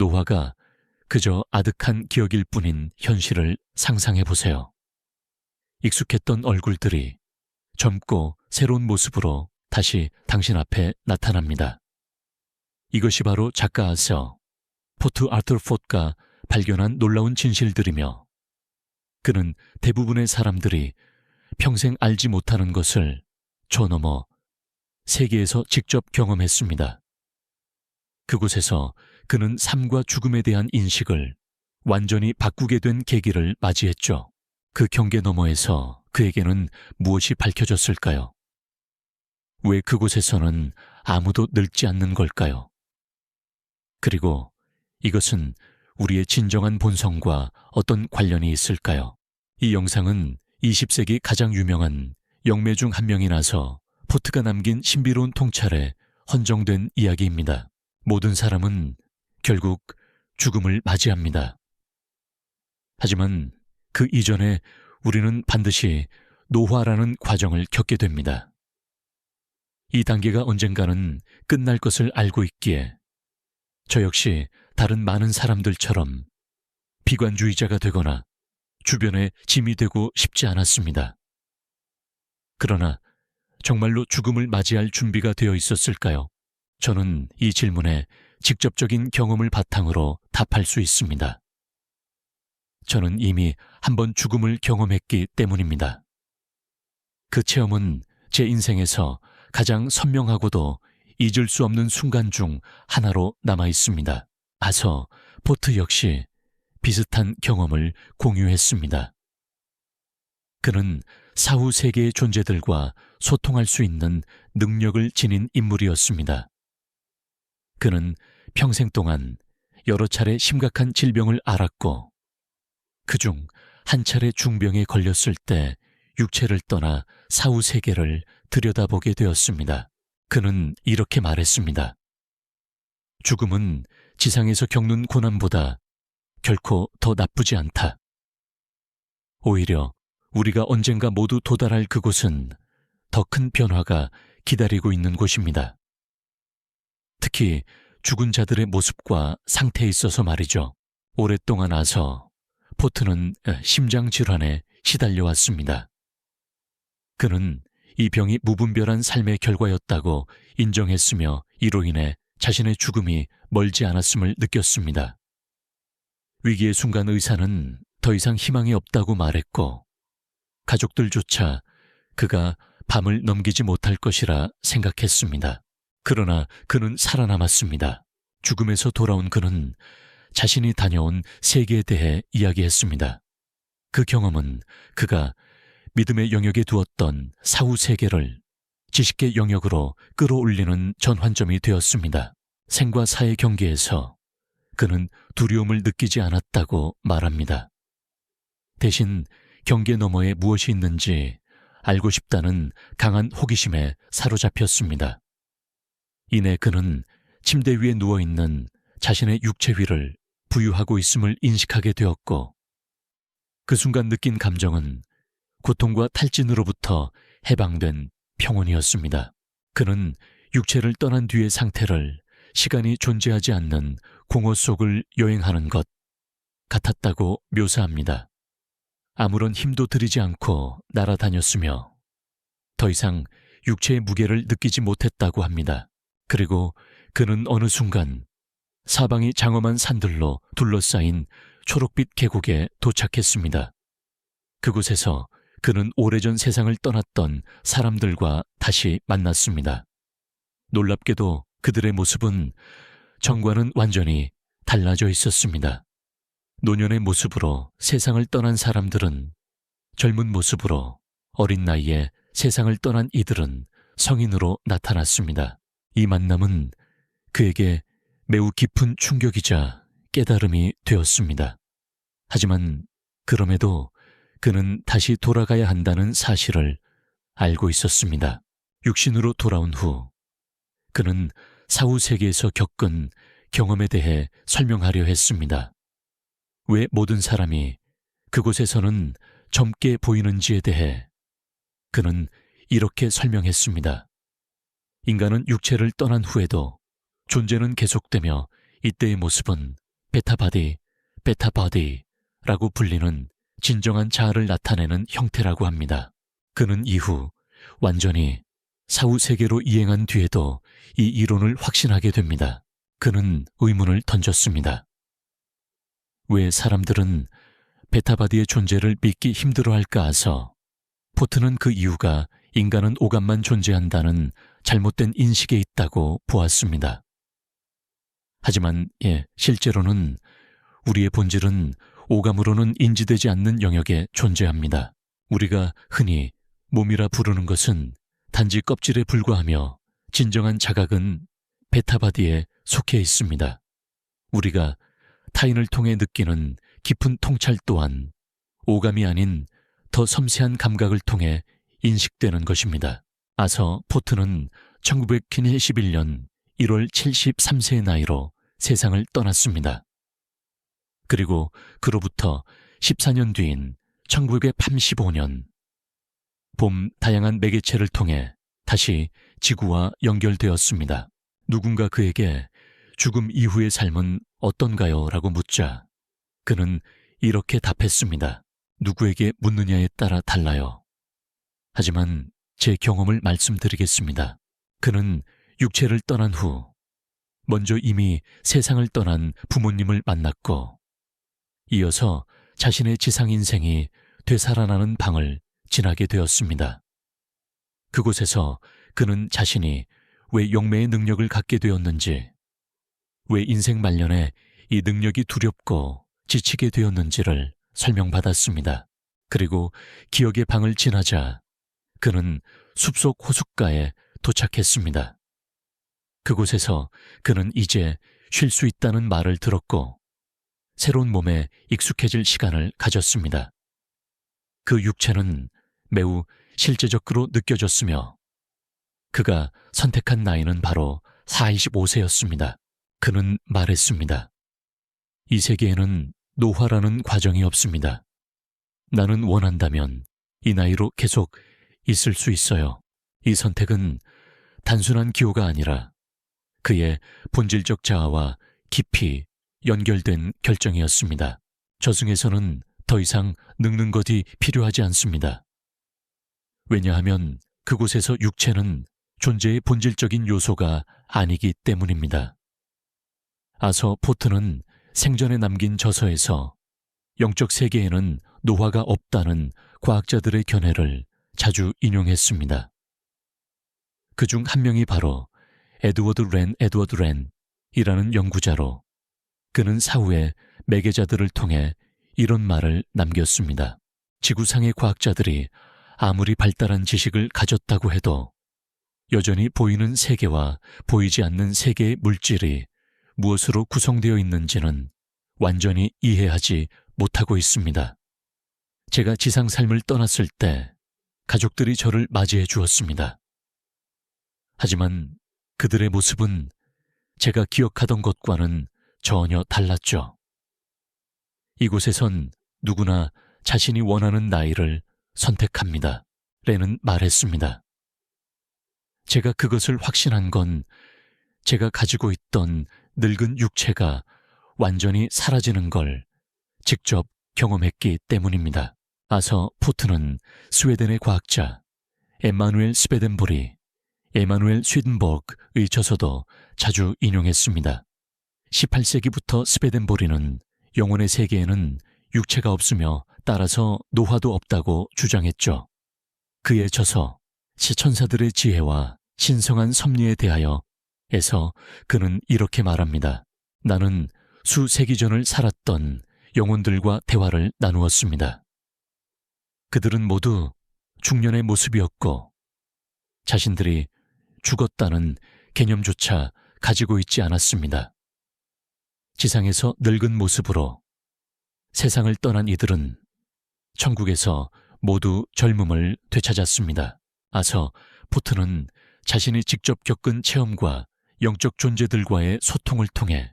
노화가 그저 아득한 기억일 뿐인 현실을 상상해 보세요. 익숙했던 얼굴들이 젊고 새로운 모습으로 다시 당신 앞에 나타납니다. 이것이 바로 작가 아서 포트 아처 포드가 발견한 놀라운 진실들이며, 그는 대부분의 사람들이 평생 알지 못하는 것을 저 너머 세계에서 직접 경험했습니다. 그곳에서 그는 삶과 죽음에 대한 인식을 완전히 바꾸게 된 계기를 맞이했죠. 그 경계 너머에서 그에게는 무엇이 밝혀졌을까요? 왜 그곳에서는 아무도 늙지 않는 걸까요? 그리고 이것은 우리의 진정한 본성과 어떤 관련이 있을까요? 이 영상은 20세기 가장 유명한 영매 중 한 명이 나서 포트가 남긴 신비로운 통찰에 헌정된 이야기입니다. 모든 사람은 결국 죽음을 맞이합니다. 하지만 그 이전에 우리는 반드시 노화라는 과정을 겪게 됩니다. 이 단계가 언젠가는 끝날 것을 알고 있기에 저 역시 다른 많은 사람들처럼 비관주의자가 되거나 주변에 짐이 되고 싶지 않았습니다. 그러나 정말로 죽음을 맞이할 준비가 되어 있었을까요? 저는 이 질문에 직접적인 경험을 바탕으로 답할 수 있습니다. 저는 이미 한번 죽음을 경험했기 때문입니다. 그 체험은 제 인생에서 가장 선명하고도 잊을 수 없는 순간 중 하나로 남아 있습니다. 아서 포트 역시 비슷한 경험을 공유했습니다. 그는 사후 세계의 존재들과 소통할 수 있는 능력을 지닌 인물이었습니다. 그는 평생 동안 여러 차례 심각한 질병을 앓았고, 그중 한 차례 중병에 걸렸을 때 육체를 떠나 사후 세계를 들여다보게 되었습니다. 그는 이렇게 말했습니다. 죽음은 지상에서 겪는 고난보다 결코 더 나쁘지 않다. 오히려 우리가 언젠가 모두 도달할 그곳은 더 큰 변화가 기다리고 있는 곳입니다. 특히 죽은 자들의 모습과 상태에 있어서 말이죠. 오랫동안 아서 포트는 심장질환에 시달려왔습니다. 그는 이 병이 무분별한 삶의 결과였다고 인정했으며 이로 인해 자신의 죽음이 멀지 않았음을 느꼈습니다. 위기의 순간 의사는 더 이상 희망이 없다고 말했고, 가족들조차 그가 밤을 넘기지 못할 것이라 생각했습니다. 그러나 그는 살아남았습니다. 죽음에서 돌아온 그는 자신이 다녀온 세계에 대해 이야기했습니다. 그 경험은 그가 믿음의 영역에 두었던 사후 세계를 지식의 영역으로 끌어올리는 전환점이 되었습니다. 생과 사의 경계에서 그는 두려움을 느끼지 않았다고 말합니다. 대신 경계 너머에 무엇이 있는지 알고 싶다는 강한 호기심에 사로잡혔습니다. 이내 그는 침대 위에 누워있는 자신의 육체 위를 부유하고 있음을 인식하게 되었고, 그 순간 느낀 감정은 고통과 탈진으로부터 해방된 평온이었습니다. 그는 육체를 떠난 뒤의 상태를 시간이 존재하지 않는 공허 속을 여행하는 것 같았다고 묘사합니다. 아무런 힘도 들이지 않고 날아다녔으며 더 이상 육체의 무게를 느끼지 못했다고 합니다. 그리고 그는 어느 순간 사방이 장엄한 산들로 둘러싸인 초록빛 계곡에 도착했습니다. 그곳에서 그는 오래전 세상을 떠났던 사람들과 다시 만났습니다. 놀랍게도 그들의 모습은 전과는 완전히 달라져 있었습니다. 노년의 모습으로 세상을 떠난 사람들은 젊은 모습으로, 어린 나이에 세상을 떠난 이들은 성인으로 나타났습니다. 이 만남은 그에게 매우 깊은 충격이자 깨달음이 되었습니다. 하지만 그럼에도 그는 다시 돌아가야 한다는 사실을 알고 있었습니다. 육신으로 돌아온 후 그는 사후 세계에서 겪은 경험에 대해 설명하려 했습니다. 왜 모든 사람이 그곳에서는 젊게 보이는지에 대해 그는 이렇게 설명했습니다. 인간은 육체를 떠난 후에도 존재는 계속되며 이때의 모습은 베타바디, 베타버디라고 불리는 진정한 자아를 나타내는 형태라고 합니다. 그는 이후 완전히 사후 세계로 이행한 뒤에도 이 이론을 확신하게 됩니다. 그는 의문을 던졌습니다. 왜 사람들은 베타바디의 존재를 믿기 힘들어할까 해서 포트는 그 이유가 인간은 오감만 존재한다는 잘못된 인식에 있다고 보았습니다. 하지만 실제로는 우리의 본질은 오감으로는 인지되지 않는 영역에 존재합니다. 우리가 흔히 몸이라 부르는 것은 단지 껍질에 불과하며 진정한 자각은 베타바디에 속해 있습니다. 우리가 타인을 통해 느끼는 깊은 통찰 또한 오감이 아닌 더 섬세한 감각을 통해 인식되는 것입니다. 아서 포트는 1971년 1월 73세의 나이로 세상을 떠났습니다. 그리고 그로부터 14년 뒤인 1985년 봄 다양한 매개체를 통해 다시 지구와 연결되었습니다. 누군가 그에게 죽음 이후의 삶은 어떤가요? 라고 묻자 그는 이렇게 답했습니다. 누구에게 묻느냐에 따라 달라요. 하지만 제 경험을 말씀드리겠습니다. 그는 육체를 떠난 후 먼저 이미 세상을 떠난 부모님을 만났고 이어서 자신의 지상 인생이 되살아나는 방을 지나게 되었습니다. 그곳에서 그는 자신이 왜 영매의 능력을 갖게 되었는지, 왜 인생 말년에 이 능력이 두렵고 지치게 되었는지를 설명받았습니다. 그리고 기억의 방을 지나자 그는 숲속 호숫가에 도착했습니다. 그곳에서 그는 이제 쉴 수 있다는 말을 들었고 새로운 몸에 익숙해질 시간을 가졌습니다. 그 육체는 매우 실제적으로 느껴졌으며 그가 선택한 나이는 바로 45세였습니다. 그는 말했습니다. 이 세계에는 노화라는 과정이 없습니다. 나는 원한다면 이 나이로 계속 있을 수 있어요. 이 선택은 단순한 기호가 아니라 그의 본질적 자아와 깊이 연결된 결정이었습니다. 저승에서는 더 이상 늙는 것이 필요하지 않습니다. 왜냐하면 그곳에서 육체는 존재의 본질적인 요소가 아니기 때문입니다. 아서 포트는 생전에 남긴 저서에서 영적 세계에는 노화가 없다는 과학자들의 견해를 자주 인용했습니다. 그중 한 명이 바로 에드워드 렌이라는 연구자로 그는 사후에 매개자들을 통해 이런 말을 남겼습니다. 지구상의 과학자들이 아무리 발달한 지식을 가졌다고 해도 여전히 보이는 세계와 보이지 않는 세계의 물질이 무엇으로 구성되어 있는지는 완전히 이해하지 못하고 있습니다. 제가 지상 삶을 떠났을 때 가족들이 저를 맞이해 주었습니다. 하지만 그들의 모습은 제가 기억하던 것과는 전혀 달랐죠. 이곳에선 누구나 자신이 원하는 나이를 선택합니다. 렌은 말했습니다. 제가 그것을 확신한 건 제가 가지고 있던 늙은 육체가 완전히 사라지는 걸 직접 경험했기 때문입니다. 아서 포트는 스웨덴의 과학자 에마누엘 스웨덴보리, 에마누엘 스위든버그의 저서도 자주 인용했습니다. 18세기부터 스웨덴보리는 영혼의 세계에는 육체가 없으며 따라서 노화도 없다고 주장했죠. 그의 저서 시천사들의 지혜와 신성한 섭리에 대하여 에서 그는 이렇게 말합니다. 나는 수세기 전을 살았던 영혼들과 대화를 나누었습니다. 그들은 모두 중년의 모습이었고 자신들이 죽었다는 개념조차 가지고 있지 않았습니다. 지상에서 늙은 모습으로 세상을 떠난 이들은 천국에서 모두 젊음을 되찾았습니다. 아서 포트는 자신이 직접 겪은 체험과 영적 존재들과의 소통을 통해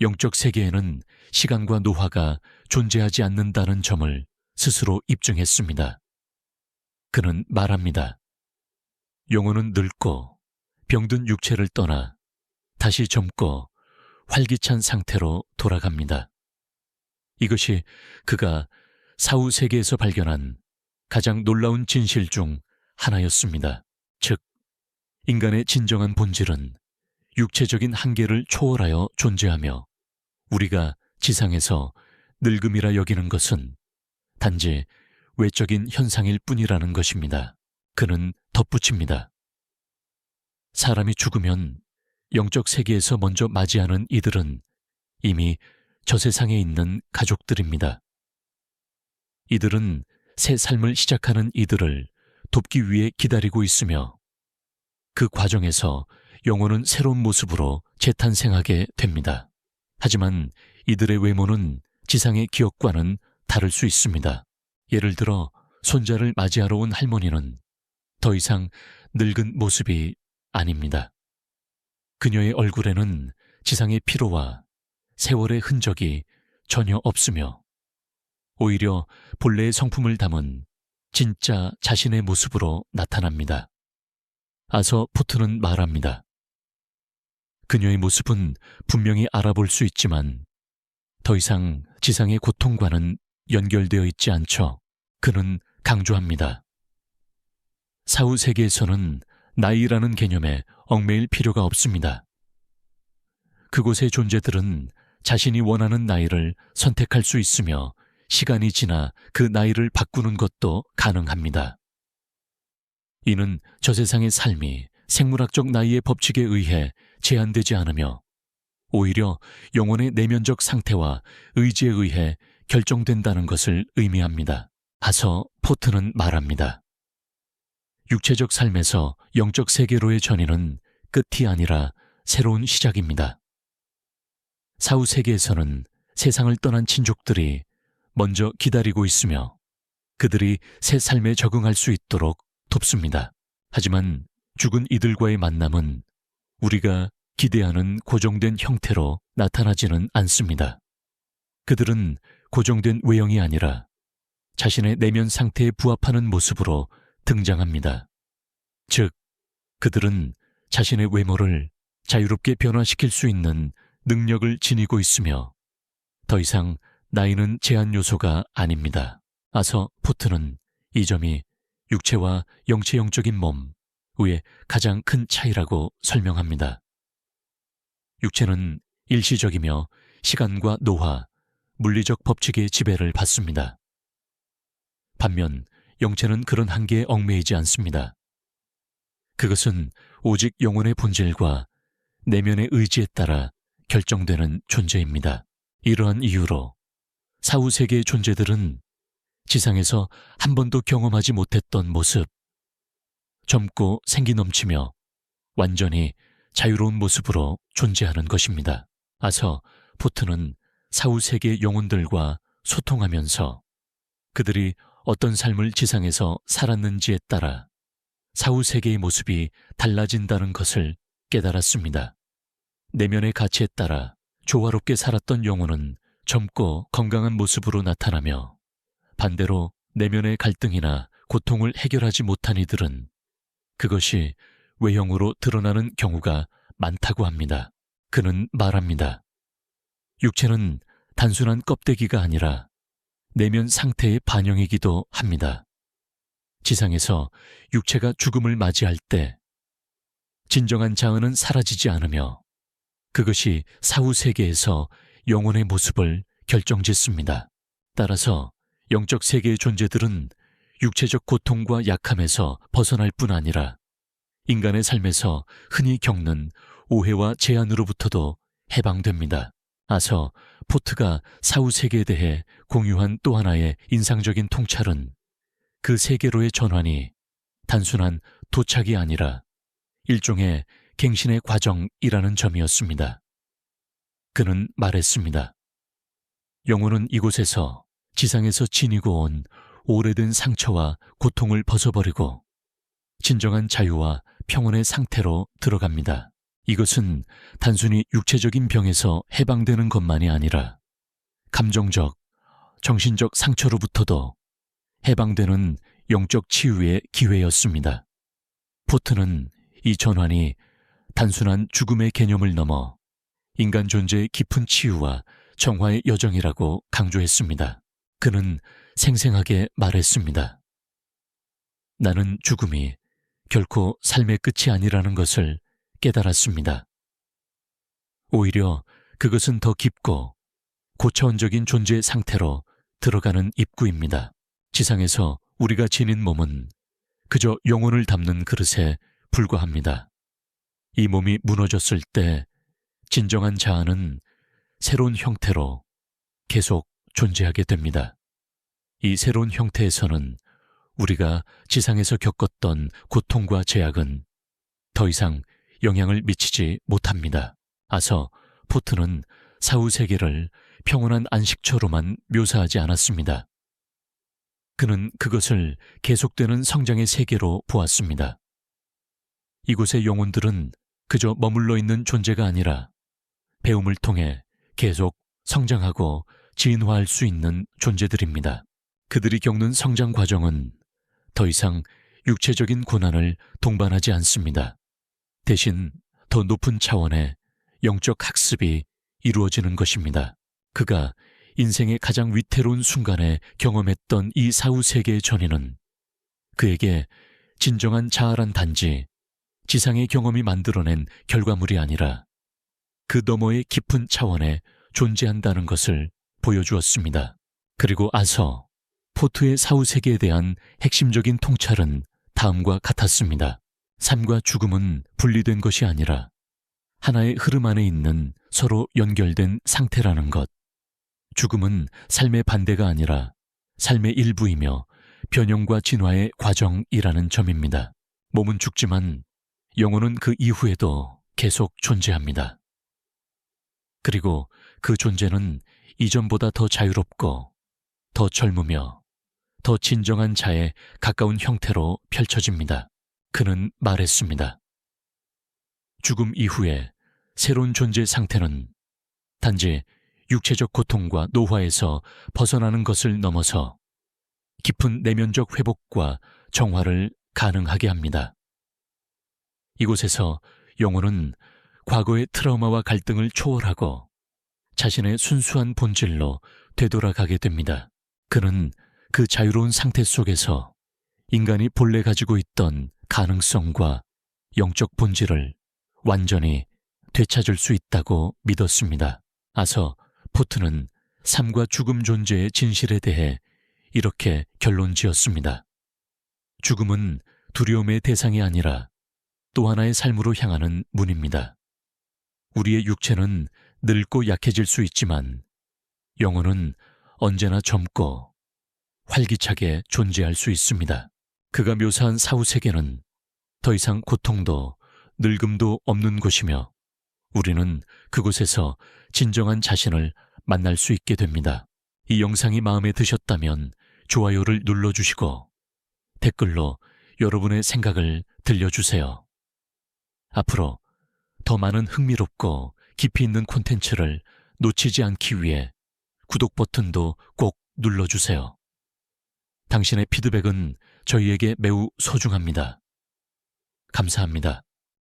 영적 세계에는 시간과 노화가 존재하지 않는다는 점을 스스로 입증했습니다. 그는 말합니다. 영혼은 늙고 병든 육체를 떠나 다시 젊고 활기찬 상태로 돌아갑니다. 이것이 그가 사후 세계에서 발견한 가장 놀라운 진실 중 하나였습니다. 즉, 인간의 진정한 본질은 육체적인 한계를 초월하여 존재하며 우리가 지상에서 늙음이라 여기는 것은 단지 외적인 현상일 뿐이라는 것입니다. 그는 덧붙입니다. 사람이 죽으면 영적 세계에서 먼저 맞이하는 이들은 이미 저 세상에 있는 가족들입니다. 이들은 새 삶을 시작하는 이들을 돕기 위해 기다리고 있으며 그 과정에서 영혼은 새로운 모습으로 재탄생하게 됩니다. 하지만 이들의 외모는 지상의 기억과는 다를 수 있습니다. 예를 들어 손자를 맞이하러 온 할머니는 더 이상 늙은 모습이 아닙니다. 그녀의 얼굴에는 지상의 피로와 세월의 흔적이 전혀 없으며 오히려 본래의 성품을 담은 진짜 자신의 모습으로 나타납니다. 아서 포트는 말합니다. 그녀의 모습은 분명히 알아볼 수 있지만 더 이상 지상의 고통과는 연결되어 있지 않죠. 그는 강조합니다. 사후 세계에서는 나이라는 개념에 얽매일 필요가 없습니다. 그곳의 존재들은 자신이 원하는 나이를 선택할 수 있으며 시간이 지나 그 나이를 바꾸는 것도 가능합니다. 이는 저 세상의 삶이 생물학적 나이의 법칙에 의해 제한되지 않으며 오히려 영혼의 내면적 상태와 의지에 의해 결정된다는 것을 의미합니다. 하서 포트는 말합니다. 육체적 삶에서 영적 세계로의 전이는 끝이 아니라 새로운 시작입니다. 사후 세계에서는 세상을 떠난 친족들이 먼저 기다리고 있으며 그들이 새 삶에 적응할 수 있도록 돕습니다. 하지만 죽은 이들과의 만남은 우리가 기대하는 고정된 형태로 나타나지는 않습니다. 그들은 고정된 외형이 아니라 자신의 내면 상태에 부합하는 모습으로 등장합니다. 즉, 그들은 자신의 외모를 자유롭게 변화시킬 수 있는 능력을 지니고 있으며 더 이상 나이는 제한 요소가 아닙니다. 아서 포트는 이 점이 육체와 영체형적인 몸 의 가장 큰 차이라고 설명합니다. 육체는 일시적이며 시간과 노화, 물리적 법칙의 지배를 받습니다. 반면 영체는 그런 한계에 얽매이지 않습니다. 그것은 오직 영혼의 본질과 내면의 의지에 따라 결정되는 존재입니다. 이러한 이유로 사후 세계의 존재들은 지상에서 한 번도 경험하지 못했던 모습, 젊고 생기 넘치며 완전히 자유로운 모습으로 존재하는 것입니다. 아서 포트는 사후 세계의 영혼들과 소통하면서 그들이 어떤 삶을 지상에서 살았는지에 따라 사후 세계의 모습이 달라진다는 것을 깨달았습니다. 내면의 가치에 따라 조화롭게 살았던 영혼은 젊고 건강한 모습으로 나타나며 반대로 내면의 갈등이나 고통을 해결하지 못한 이들은 그것이 외형으로 드러나는 경우가 많다고 합니다. 그는 말합니다. 육체는 단순한 껍데기가 아니라 내면 상태의 반영이기도 합니다. 지상에서 육체가 죽음을 맞이할 때 진정한 자아는 사라지지 않으며 그것이 사후 세계에서 영혼의 모습을 결정짓습니다. 따라서 영적 세계의 존재들은 육체적 고통과 약함에서 벗어날 뿐 아니라 인간의 삶에서 흔히 겪는 오해와 제한으로부터도 해방됩니다. 아서 포트가 사후 세계에 대해 공유한 또 하나의 인상적인 통찰은 그 세계로의 전환이 단순한 도착이 아니라 일종의 갱신의 과정이라는 점이었습니다. 그는 말했습니다. 영혼은 이곳에서 지상에서 지니고 온 오래된 상처와 고통을 벗어버리고 진정한 자유와 평온의 상태로 들어갑니다. 이것은 단순히 육체적인 병에서 해방되는 것만이 아니라 감정적, 정신적 상처로부터도 해방되는 영적 치유의 기회였습니다. 포트는 이 전환이 단순한 죽음의 개념을 넘어 인간 존재의 깊은 치유와 정화의 여정이라고 강조했습니다. 그는 생생하게 말했습니다. 나는 죽음이 결코 삶의 끝이 아니라는 것을 깨달았습니다. 오히려 그것은 더 깊고 고차원적인 존재의 상태로 들어가는 입구입니다. 지상에서 우리가 지닌 몸은 그저 영혼을 담는 그릇에 불과합니다. 이 몸이 무너졌을 때 진정한 자아는 새로운 형태로 계속 존재하게 됩니다. 이 새로운 형태에서는 우리가 지상에서 겪었던 고통과 제약은 더 이상 영향을 미치지 못합니다. 아서 포트는 사후 세계를 평온한 안식처로만 묘사하지 않았습니다. 그는 그것을 계속되는 성장의 세계로 보았습니다. 이곳의 영혼들은 그저 머물러 있는 존재가 아니라 배움을 통해 계속 성장하고 진화할 수 있는 존재들입니다. 그들이 겪는 성장 과정은 더 이상 육체적인 고난을 동반하지 않습니다. 대신 더 높은 차원의 영적 학습이 이루어지는 것입니다. 그가 인생의 가장 위태로운 순간에 경험했던 이 사후 세계의 전이는 그에게 진정한 자아란 단지 지상의 경험이 만들어낸 결과물이 아니라 그 너머의 깊은 차원에 존재한다는 것을 보여주었습니다. 그리고 아서 포트의 사후 세계에 대한 핵심적인 통찰은 다음과 같았습니다. 삶과 죽음은 분리된 것이 아니라 하나의 흐름 안에 있는 서로 연결된 상태라는 것. 죽음은 삶의 반대가 아니라 삶의 일부이며 변형과 진화의 과정이라는 점입니다. 몸은 죽지만 영혼은 그 이후에도 계속 존재합니다. 그리고 그 존재는 이전보다 더 자유롭고 더 젊으며 더 진정한 자에 가까운 형태로 펼쳐집니다. 그는 말했습니다. 죽음 이후에 새로운 존재 상태는 단지 육체적 고통과 노화에서 벗어나는 것을 넘어서 깊은 내면적 회복과 정화를 가능하게 합니다. 이곳에서 영혼은 과거의 트라우마와 갈등을 초월하고 자신의 순수한 본질로 되돌아가게 됩니다. 그는 그 자유로운 상태 속에서 인간이 본래 가지고 있던 가능성과 영적 본질을 완전히 되찾을 수 있다고 믿었습니다. 아서 포트는 삶과 죽음 존재의 진실에 대해 이렇게 결론 지었습니다. 죽음은 두려움의 대상이 아니라 또 하나의 삶으로 향하는 문입니다. 우리의 육체는 늙고 약해질 수 있지만 영혼은 언제나 젊고 활기차게 존재할 수 있습니다. 그가 묘사한 사후 세계는 더 이상 고통도 늙음도 없는 곳이며 우리는 그곳에서 진정한 자신을 만날 수 있게 됩니다. 이 영상이 마음에 드셨다면 좋아요를 눌러주시고 댓글로 여러분의 생각을 들려주세요. 앞으로 더 많은 흥미롭고 깊이 있는 콘텐츠를 놓치지 않기 위해 구독 버튼도 꼭 눌러주세요. 당신의 피드백은 저희에게 매우 소중합니다. 감사합니다.